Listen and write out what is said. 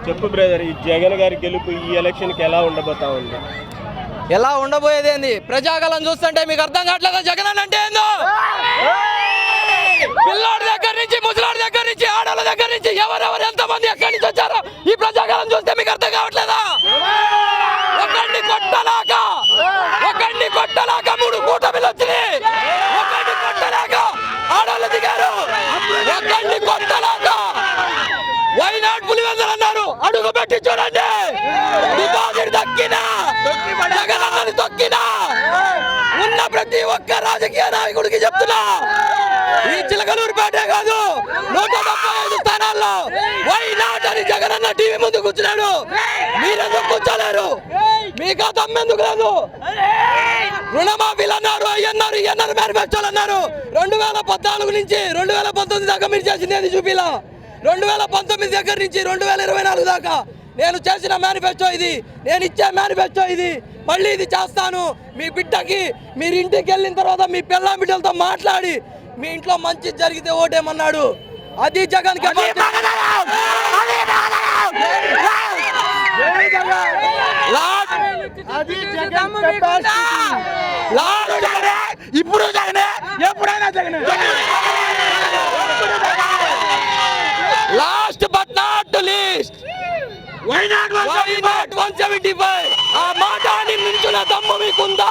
చెప్పు బ్రదర్, ఈ జగన్ గారి గెలుపు ఈ ఎలక్షన్కి ఎలా ఉండబోతా ఉంది? ఎలా ఉండబోయేది ఏంది? ప్రజాగలం చూస్తుంటే మీకు అర్థం కావట్లేదా జగన్ అంటే ఏందో? పిల్లాడి దగ్గర నుంచి ముసలాడి దగ్గర నుంచి ఆడవాళ్ళ దగ్గర నుంచి ఎవరెవరు ఎంతమంది ఎక్కడి నుంచి వచ్చారో ఈ ప్రజాగలం చూస్తే మీకు అర్థం కావట్లేదా? ఒకడిని కొట్టలాక 3 కూటమిలు వచ్చినాయి. ఒకడిని కొట్టలాక ఆడవాళ్ళు దిగారు. ఒకడిని కొట్టలాక వైనాడు పులివెందులు అన్నారు. అడుగు పెట్టి చూడండి. డిపాజిట్ దక్కినా జగనన్నని తొక్కినా ఉన్న ప్రతి ఒక్క రాజకీయ నాయకుడికి చెప్తున్నా, ఈ చిలకలూరుపేటే కాదు 175 స్థానాల్లో వైనాడు అని జగనన్న టీవీ ముందు కూర్చున్నాడు. మీరెందుకు కూర్చోలేరు? మీకు ఆ దమ్మెందుకు లేదు? రుణమాఫీలు అన్నారు, అయ్యన్నారు, ఇయ్యన్నారు, మేనిఫెస్టోలు అన్నారు. 2014 నుంచి 2019 దాకా మీరు చేసింది ఏది చూపిలా. 2019 దగ్గర నుంచి 2024 దాకా నేను చేసిన మేనిఫెస్టో ఇది, నేను ఇచ్చే మేనిఫెస్టో ఇది. మళ్ళీ ఇది చేస్తాను. మీ బిడ్డకి మీరు ఇంటికి వెళ్ళిన తర్వాత మీ పిల్ల బిడ్డలతో మాట్లాడి మీ ఇంట్లో మంచి జరిగితే ఓటేమన్నాడు. అది జగన్ ఇప్పుడు జగనే, ఎప్పుడైనా జగనే. Last but not least why not 175. ఆ మాట అని మించిన దమ్ము మీకుందా?